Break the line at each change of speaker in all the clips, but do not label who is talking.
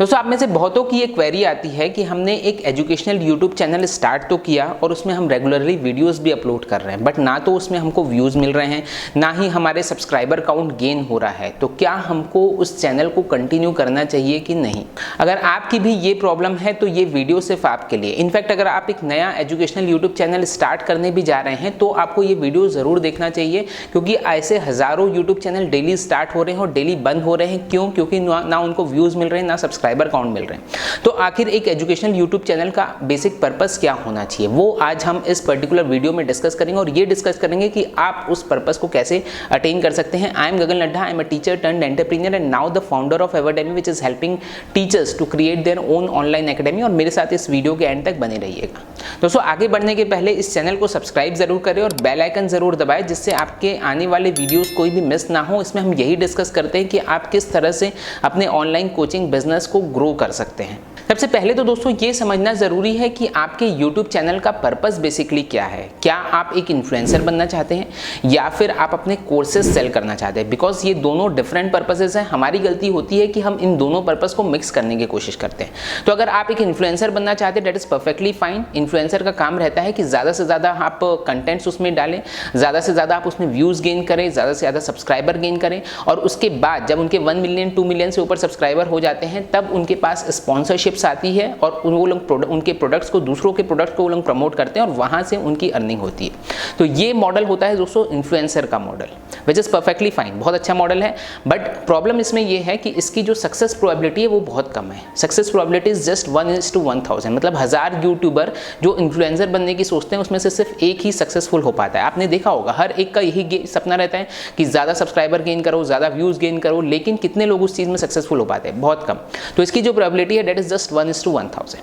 दोस्तों आप में से बहुतों की ये क्वेरी आती है कि हमने एक एजुकेशनल यूट्यूब चैनल स्टार्ट तो किया और उसमें हम रेगुलरली वीडियोस भी अपलोड कर रहे हैं, बट ना तो उसमें हमको व्यूज़ मिल रहे हैं, ना ही हमारे सब्सक्राइबर काउंट गेन हो रहा है। तो क्या हमको उस चैनल को कंटिन्यू करना चाहिए कि नहीं? अगर आपकी भी ये प्रॉब्लम है तो ये वीडियो सिर्फ आपके लिए। इनफैक्ट अगर आप एक नया एजुकेशनल यूट्यूब चैनल स्टार्ट करने भी जा रहे हैं तो आपको ये वीडियो ज़रूर देखना चाहिए, क्योंकि ऐसे हज़ारों यूट्यूब चैनल डेली स्टार्ट हो रहे हैं और डेली बंद हो रहे हैं। क्यों? क्योंकि ना उनको व्यूज़ मिल रहे हैं, ना सब्सक्राइबर काउंट मिल रहे हैं। तो आखिर एक एजुकेशनल यूट्यूब चैनल का बेसिक पर्पस क्या होना चाहिए, वो आज हम इस पर्टिकुलर वीडियो में डिस्कस करेंगे और ये डिस्कस करेंगे कि आप उस पर्पस को कैसे अटेन कर सकते हैं। I am Gagan Laddha, I am a teacher turned entrepreneur and now the founder of Evardemy which is helping teachers to create their own online academy. और मेरे साथ इस वीडियो के एंड तक बने रहिएगा। दोस्तों आगे बढ़ने के पहले इस चैनल को सब्सक्राइब जरूर करें और बेल आइकन जरूर दबाएं, जिससे आपके आने वाले वीडियोस कोई भी मिस ना हो। इसमें हम यही डिस्कस करते हैं कि आप किस तरह से अपने ऑनलाइन कोचिंग बिजनेस को ग्रो कर सकते हैं। सबसे पहले तो दोस्तों ये समझना ज़रूरी है कि आपके YouTube चैनल का पर्पस बेसिकली क्या है। क्या आप एक इन्फ्लुएंसर बनना चाहते हैं या फिर आप अपने कोर्सेज सेल करना चाहते हैं? बिकॉज ये दोनों डिफरेंट पर्पसेस हैं। हमारी गलती होती है कि हम इन दोनों पर्पस को मिक्स करने की कोशिश करते हैं। तो अगर आप एक इन्फ्लुएंसर बनना चाहते हैं, that is perfectly fine. Influencer का काम रहता है कि ज़्यादा से ज़्यादा आप कंटेंट्स उसमें डालें, ज़्यादा से ज़्यादा आप उसमें व्यूज़ गेन करें, ज़्यादा से ज़्यादा सब्सक्राइबर गेन करें, और उसके बाद जब उनके 1 मिलियन 2 मिलियन से ऊपर सब्सक्राइबर हो जाते हैं तब उनके पास स्पॉन्सरशिप्स आती है और वो लोग उनके प्रोडक्ट्स को, दूसरों के प्रोडक्ट को वो लोग प्रमोट करते हैं और वहाँ से उनकी अर्निंग होती है। तो ये मॉडल होता है दोस्तों इन्फ्लुएंसर का model, which is perfectly fine, बहुत अच्छा मॉडल है। बट प्रॉब्लम इसमें ये है कि इसकी जो सक्सेस प्रोबेबिलिटी है वो बहुत कम है। सक्सेस प्रोबेबिलिटी इज जस्ट 1:1000, मतलब 1000 यूट्यूबर जो इन्फ्लुएंसर बनने की सोचते हैं उसमें से सिर्फ एक ही सक्सेसफुल हो पाता है। आपने देखा होगा हर एक का यही सपना रहता है कि ज़्यादा सब्सक्राइबर गेन करो, ज़्यादा व्यूज़ गेन करो, लेकिन कितने लोग उस चीज़ में सक्सेसफुल हो पाते हैं? बहुत कम। तो इसकी जो प्रोबेबिलिटी है डेट इज जस्ट 1:1000।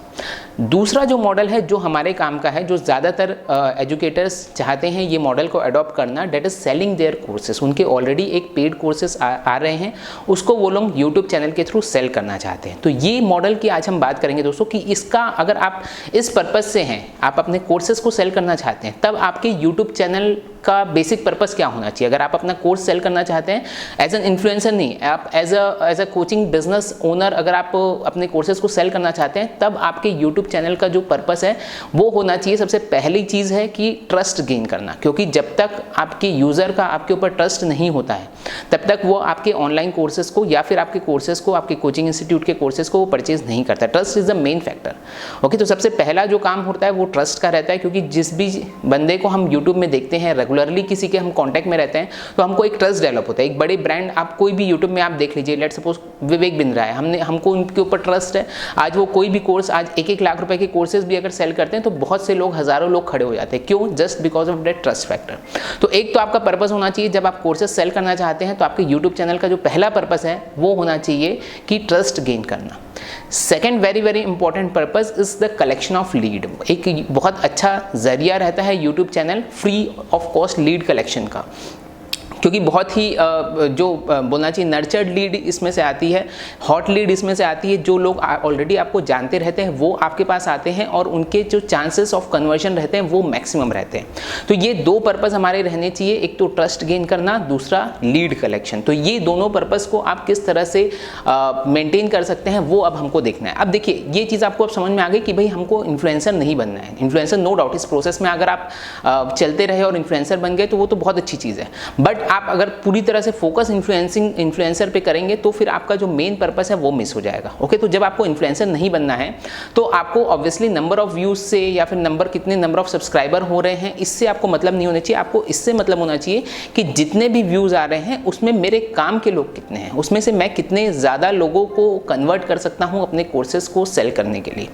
दूसरा जो मॉडल है जो हमारे काम का है, जो ज़्यादातर एजुकेटर्स चाहते हैं ये मॉडल को अडॉप्ट करना, that is selling their courses. उनके ऑलरेडी एक पेड कोर्सेस आ रहे हैं, उसको वो लोग यूट्यूब चैनल के थ्रू सेल करना चाहते हैं। तो ये मॉडल की आज हम बात करेंगे दोस्तों कि इसका अगर आप इस पर्पस से हैं, आप अपने कोर्सेज को सेल करना चाहते हैं, तब आपके यूट्यूब चैनल का बेसिक पर्पस क्या होना चाहिए। अगर आप अपना कोर्स सेल करना चाहते हैं एज एन इन्फ्लुएंसर नहीं, आप as a coaching business owner अगर आप अपने कोर्सेज को सेल करना चाहते हैं, तब आपके यूट्यूब चैनल का जो पर्पस है वो होना चाहिए, सबसे पहली चीज़ है कि ट्रस्ट गेन करना। क्योंकि जब तक आपके यूज़र का आपके ऊपर ट्रस्ट नहीं होता है तब तक वो आपके ऑनलाइन कोर्सेज को या फिर आपके कोर्सेज को, आपके कोचिंग इंस्टीट्यूट के कोर्सेज को वो परचेज नहीं करता। Trust is the main factor. Okay, तो सबसे पहला जो काम होता है वो ट्रस्ट का रहता है, क्योंकि जिस भी बंदे को हम यूट्यूब में देखते हैं, रेगुलरली किसी के हम कांटेक्ट में रहते हैं, तो हमको एक ट्रस्ट डेवलप होता है। एक बड़े ब्रांड आप कोई भी यूट्यूब में आप देख लीजिए, लेट सपोज विवेक बिंद्रा है, हमको उनके ऊपर ट्रस्ट है। आज वो कोई भी कोर्स, आज 1-1 लाख रुपए के कोर्सेज भी अगर सेल करते हैं तो बहुत से लोग, हजारों लोग खड़े हो जाते हैं। क्यों? Just because of that trust factor. तो एक तो आपका पर्पस होना चाहिए, जब आप कोर्सेज सेल करना चाहते हैं तो आपके यूट्यूब चैनल का जो पहला पर्पस है वो होना चाहिए कि ट्रस्ट गेन करना। Second very very important purpose is the collection of lead. एक बहुत अच्छा जरिया रहता है YouTube channel free of cost lead collection का, क्योंकि बहुत ही जो बोलना चाहिए नर्चर्ड लीड इसमें से आती है, हॉट लीड इसमें से आती है। जो लोग ऑलरेडी आपको जानते रहते हैं वो आपके पास आते हैं और उनके जो चांसेस ऑफ कन्वर्जन रहते हैं वो मैक्सिमम रहते हैं। तो ये दो पर्पस हमारे रहने चाहिए, एक तो ट्रस्ट गेन करना, दूसरा लीड कलेक्शन। तो ये दोनों पर्पस को आप किस तरह से मेंटेन कर सकते हैं वो अब हमको देखना है। अब देखिए ये चीज़ आपको अब समझ में आ गई कि भाई हमको इन्फ्लुएंसर नहीं बनना है। इन्फ्लुएंसर नो डाउट इस प्रोसेस में अगर आप चलते रहे और इन्फ्लुएंसर बन गए तो वो तो बहुत अच्छी चीज़ है, बट आप अगर पूरी तरह से फोकस इन्फ्लुएंसर पे करेंगे तो फिर आपका जो मेन पर्पस है वो मिस हो जाएगा। ओके, तो जब आपको इन्फ्लुएंसर नहीं बनना है तो आपको ऑब्वियसली नंबर ऑफ व्यूज से या फिर कितने नंबर ऑफ सब्सक्राइबर हो रहे हैं इससे आपको मतलब नहीं होना चाहिए। आपको इससे मतलब होना चाहिए कि जितने भी व्यूज आ रहे हैं उसमें मेरे काम के लोग कितने हैं, उसमें से मैं कितने ज़्यादा लोगों को कन्वर्ट कर सकता हूँ अपने कोर्सेज को सेल करने के लिए।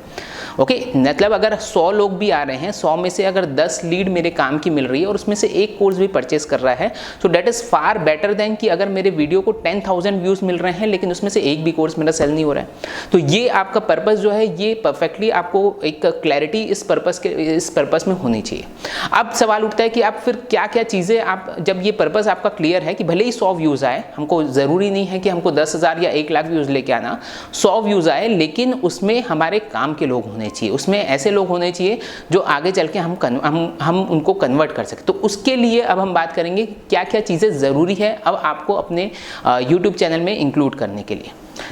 ओके, मतलब अगर 100 लोग भी आ रहे हैं, 100 में से अगर 10 लीड मेरे काम की मिल रही है और उसमें से एक कोर्स भी परचेस कर रहा है, तो that is far better than कि अगर मेरे वीडियो को 10,000 व्यूज़ मिल रहे हैं लेकिन उसमें से एक भी कोर्स मेरा सेल नहीं हो रहा है। तो ये आपका पर्पस जो है ये परफेक्टली आपको एक क्लैरिटी इस पर्पस में होनी चाहिए। अब सवाल उठता है कि आप फिर क्या क्या चीज़ें, आप जब ये पर्पस आपका क्लियर है कि भले ही 100 व्यूज़ आए, हमको ज़रूरी नहीं है कि हमको 10,000 या 1 लाख व्यूज़ लेके आना, 100 व्यूज़ आए लेकिन उसमें हमारे काम के लोग होने चाहिए, उसमें ऐसे लोग होने चाहिए जो आगे चल के हम उनको कन्वर्ट कर सकें। तो उसके लिए अब हम बात करेंगे क्या क्या चीज़ें ज़रूरी है अब आपको अपने YouTube चैनल में इंक्लूड करने के लिए।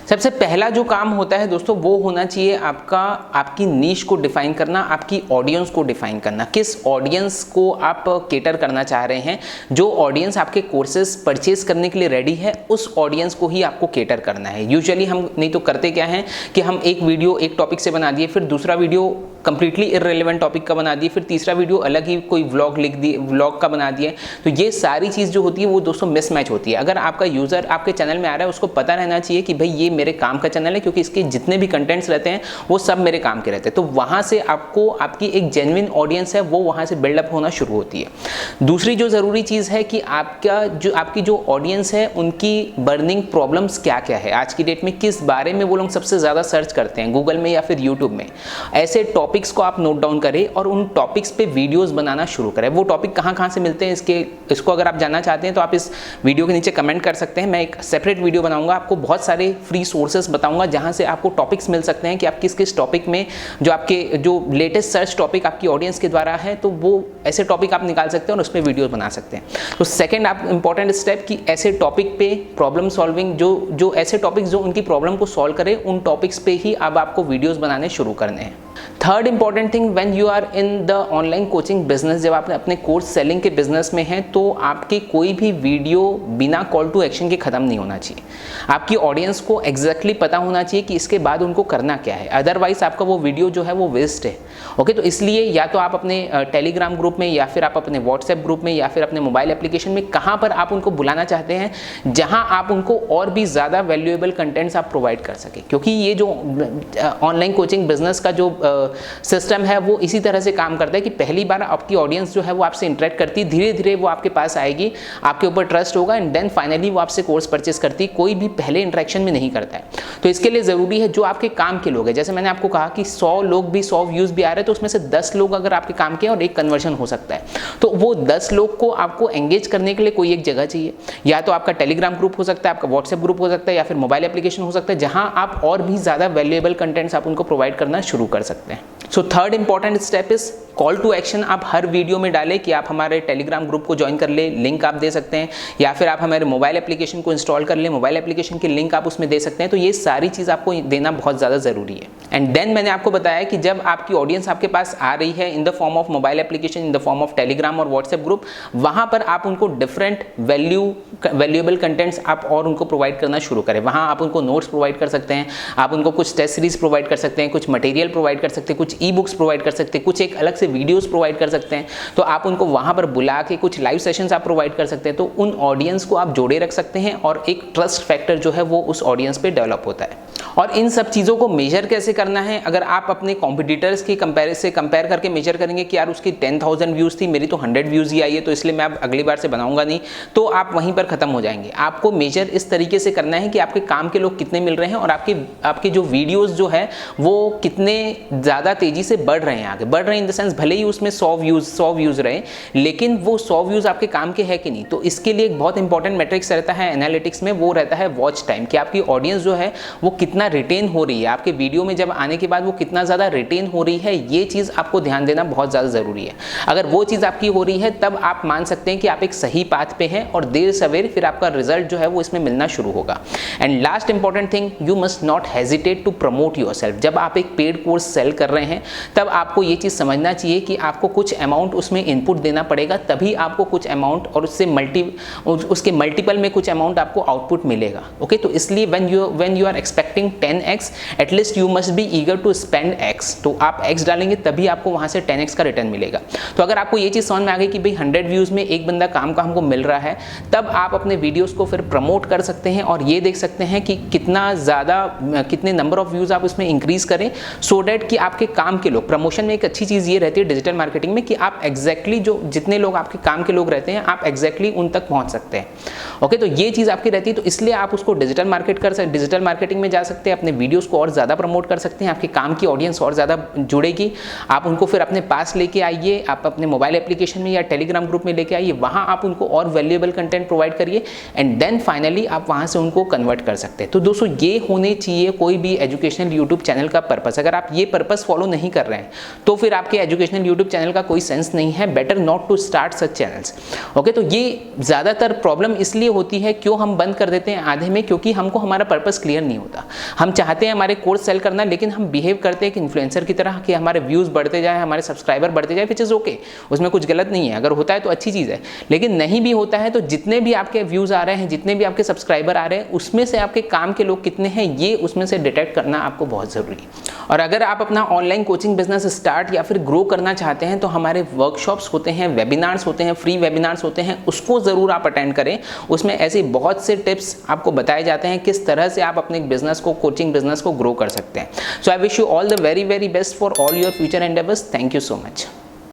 सबसे पहला जो काम होता है दोस्तों वो होना चाहिए आपकी नीश को डिफाइन करना, आपकी ऑडियंस को डिफाइन करना। किस ऑडियंस को आप केटर करना चाह रहे हैं, जो ऑडियंस आपके कोर्सेज परचेज करने के लिए रेडी है उस ऑडियंस को ही आपको केटर करना है। यूजुअली हम नहीं तो करते क्या है कि हम एक वीडियो एक टॉपिक से बना दिए, फिर दूसरा वीडियो कंप्लीटली इररिलेवेंट टॉपिक का बना दिए, फिर तीसरा वीडियो अलग ही कोई व्लॉग लिख दिए, व्लॉग का बना दिए। तो ये सारी चीज़ जो होती है वो दोस्तों मिसमैच होती है। अगर आपका यूज़र आपके चैनल में आ रहा है उसको पता रहना चाहिए कि भाई ये मेरे काम का चैनल है, क्योंकि इसके जितने भी कंटेंट्स रहते हैं वो सब मेरे काम के रहते हैं। तो वहाँ से आपको आपकी एक जेन्युइन ऑडियंस है वो वहाँ से बिल्डअप होना शुरू होती है। दूसरी जो ज़रूरी चीज़ है कि आपकी जो ऑडियंस है उनकी बर्निंग प्रॉब्लम्स क्या क्या है, आज की डेट में किस बारे में वो लोग सबसे ज़्यादा सर्च करते हैं गूगल में या फिर यूट्यूब में। ऐसे टॉपिक्स को आप नोट डाउन करें और उन टॉपिक्स पे वीडियोस बनाना शुरू करें। वो टॉपिक कहाँ से मिलते हैं इसको अगर आप जानना चाहते हैं तो आप इस वीडियो के नीचे कमेंट कर सकते हैं। मैं एक सेपरेट वीडियो बनाऊंगा, आपको बहुत सारे फ्री सोर्सेस बताऊंगा जहां से आपको टॉपिक्स मिल सकते हैं कि आप किस किस टॉपिक में जो लेटेस्ट सर्च टॉपिक आपकी ऑडियंस के द्वारा है तो वो ऐसे टॉपिक आप निकाल सकते हैं और उस पर वीडियोज बना सकते हैं। तो सेकेंड आप इंपॉर्टेंट स्टेप कि ऐसे टॉपिक पे प्रॉब्लम सॉल्विंग जो ऐसे टॉपिक्स जो उनकी प्रॉब्लम को सॉल्व करें उन टॉपिक्स पे ही अब आपको वीडियोज बनाने शुरू करने हैं। Third important thing, when you are in the online coaching business, जब आप अपने कोर्स सेलिंग के बिजनेस में हैं तो आपकी कोई भी वीडियो बिना कॉल टू एक्शन के खत्म नहीं होना चाहिए। आपकी ऑडियंस को एग्जैक्टली पता होना चाहिए कि इसके बाद उनको करना क्या है, अदरवाइज आपका वो वीडियो जो है वो वेस्ट है। ओके, तो इसलिए या तो आप अपने टेलीग्राम ग्रुप में या फिर आप अपने व्हाट्सएप ग्रुप में या फिर अपने मोबाइल एप्लीकेशन में कहाँ पर आप उनको बुलाना चाहते हैं जहाँ आप उनको और भी ज़्यादा वैल्यूएबल कंटेंट्स आप प्रोवाइड कर सकें। क्योंकि ये जो ऑनलाइन कोचिंग बिजनेस का जो सिस्टम है वो इसी तरह से काम करता है कि पहली बार आपकी ऑडियंस जो है वो आपसे इंटरेक्ट करती है, धीरे धीरे वो आपके पास आएगी, आपके ऊपर ट्रस्ट होगा एंड देन फाइनली वो आपसे कोर्स परचेस करती है। कोई भी पहले इंटरेक्शन में नहीं करता है। तो इसके लिए ज़रूरी है जो आपके काम के लोग हैं, जैसे मैंने आपको कहा कि 100 लोग भी 100 व्यूज़ भी आ रहे हैं तो उसमें से 10 लोग अगर आपके काम के हैं और एक कन्वर्जन हो सकता है, तो वो 10 लोग को आपको एंगेज करने के लिए कोई एक जगह चाहिए। या तो आपका टेलीग्राम ग्रुप हो सकता है, आपका व्हाट्सएप ग्रुप हो सकता है या फिर मोबाइल एप्लीकेशन हो सकता है जहाँ आप और भी ज़्यादा वैल्यूएबल कंटेंट्स आप उनको प्रोवाइड करना शुरू कर सकते हैं। So third important step is call to action. आप हर वीडियो में डालें कि आप हमारे टेलीग्राम ग्रुप को ज्वाइन कर ले, लिंक आप दे सकते हैं, या फिर आप हमारे मोबाइल एप्लीकेशन को इंस्टॉल कर ले, मोबाइल एप्लीकेशन की लिंक आप उसमें दे सकते हैं। तो ये सारी चीज़ आपको देना बहुत ज़्यादा ज़रूरी है। एंड देन मैंने आपको बताया कि जब आपकी ऑडियंस आपके पास आ रही है in the form of mobile application, in the form of Telegram और व्हाट्सएप ग्रुप, वहाँ पर आप उनको डिफरेंट वैल्यूएबल कंटेंट्स आप और उनको प्रोवाइड करना शुरू करें। वहाँ आप उनको नोट्स प्रोवाइड कर सकते हैं, आप उनको कुछ टेस्ट सीरीज प्रोवाइड कर सकते हैं, कुछ मटेरियल प्रोवाइड कर सकते हैं, कुछ ई बुक्स प्रोवाइड कर सकते हैं, कुछ एक अलग से वीडियोस प्रोवाइड कर सकते हैं। तो आप उनको वहाँ पर बुला के कुछ लाइव सेशंस आप प्रोवाइड कर सकते हैं। तो उन ऑडियंस को आप जोड़े रख सकते हैं और एक ट्रस्ट फैक्टर जो है वो उस ऑडियंस पे डेवलप होता है। और इन सब चीज़ों को मेजर कैसे करना है, अगर आप अपने कॉम्पिटिटर्स की कंपेयर करके मेजर करेंगे कि यार उसकी 10,000 व्यूज़ थी, मेरी तो 100 व्यूज़ ही आई है तो इसलिए मैं अब अगली बार से बनाऊंगा नहीं, तो आप वहीं पर ख़त्म हो जाएंगे। आपको मेजर इस तरीके से करना है कि आपके काम के लोग कितने मिल रहे हैं और आपके जो वीडियोज़ जो है वो कितने ज़्यादा तेज़ी से बढ़ रहे हैं, आगे बढ़ रहे हैं इन द सेंस भले ही उसमें 100 व्यूज़ रहे लेकिन वो 100 व्यूज़ आपके काम के है कि नहीं। तो इसके लिए एक बहुत इंपॉर्टेंट मैट्रिक्स रहता है एनालिटिक्स में, वो रहता है वॉच टाइम, कि आपकी ऑडियंस जो है वो कितना रिटेन हो रही है, आपके वीडियो में जब आने के बाद वो कितना ज़्यादा रिटेन हो रही है, ये चीज़ आपको ध्यान देना बहुत ज़्यादा ज़रूरी है। अगर वो चीज़ आपकी हो रही है तब आप मान सकते हैं कि आप एक सही पाथ पे हैं और देर सवेर फिर आपका रिजल्ट जो है वो इसमें मिलना शुरू होगा। And last important thing, you must not hesitate to promote yourself. जब आप एक पेड कोर्स सेल कर रहे हैं तब आपको ये चीज़ समझना चाहिए कि आपको कुछ अमाउंट उसमें इनपुट देना पड़ेगा, तभी आपको कुछ अमाउंट और उसके मल्टीपल में कुछ अमाउंट आपको आउटपुट मिलेगा। ओके, तो इसलिए when you are expecting 10x, at least you must be eager to spend x। तो आप x डालेंगे तभी आपको वहाँ से 10x का रिटर्न मिलेगा। तो अगर आपको ये चीज़ समझ में आ गई कि भाई 100 व्यूज़ में एक बंदा काम का हमको मिल रहा है, तब आप अपने वीडियोज़ को फिर प्रमोट कर सकते हैं और ये देख सकते हैं कि कितने नंबर ऑफ व्यूज़ आप उसमें इंक्रीज़ करें, सो डैट कि आपके काम के लोग, प्रमोशन में एक अच्छी चीज़ ये रहती है डिजिटल मार्केटिंग में कि आप एग्जैक्टली जो जितने लोग आपके काम के लोग रहते हैं आप एग्जैक्टली उन तक पहुँच सकते हैं। ओके, तो ये चीज़ आपकी रहती है। तो इसलिए आप उसको डिजिटल मार्केटिंग में जा सकते हैं, अपने वीडियोज़ को और ज़्यादा प्रमोट कर सकते सकते हैं, आपके काम की ऑडियंस और ज़्यादा जुड़ेगी, आप उनको फिर अपने पास लेके आइए, आप अपने मोबाइल एप्लीकेशन में या टेलीग्राम ग्रुप में लेके आइए, वहाँ आप उनको और वैल्यूएबल कंटेंट प्रोवाइड करिए एंड देन फाइनली आप वहाँ से उनको कन्वर्ट कर सकते हैं। तो दोस्तों ये होने चाहिए कोई भी एजुकेशनल यूट्यूब चैनल का पर्पस। अगर आप ये पर्पस फॉलो नहीं कर रहे हैं तो फिर आपके एजुकेशनल यूट्यूब चैनल का कोई सेंस नहीं है। Better not to start such channels. Okay, तो ये ज़्यादातर प्रॉब्लम इसलिए होती है, क्यों हम बंद कर देते हैं आधे में, क्योंकि हमको हमारा पर्पस क्लियर नहीं होता। हम चाहते हैं हमारे कोर्स सेल करना, लेकिन हम बिहेव करते हैं कि इन्फ्लुएंसर की तरह कि हमारे व्यूज़ बढ़ते जाए, हमारे सब्सक्राइबर बढ़ते जाए, विच इज़ ओके, उसमें कुछ गलत नहीं है। अगर होता है तो अच्छी चीज़ है, लेकिन नहीं भी होता है तो जितने भी आपके व्यूज़ आ रहे हैं, जितने भी आपके सब्सक्राइबर आ रहे हैं, उसमें से आपके काम के लोग कितने हैं, ये उसमें से डिटेक्ट करना आपको बहुत ज़रूरी है। और अगर आप अपना ऑनलाइन कोचिंग बिजनेस स्टार्ट या फिर ग्रो करना चाहते हैं तो हमारे वर्कशॉप्स होते हैं, वेबिनार्स होते हैं, फ्री वेबिनार्स होते हैं, उसको ज़रूर आप अटेंड करें। उसमें ऐसे बहुत से टिप्स आपको बताए जाते हैं किस तरह से आप अपने बिजनेस को, कोचिंग बिजनेस को ग्रो कर सकते हैं। So I wish you all the very very best for all your future endeavours. Thank you so much.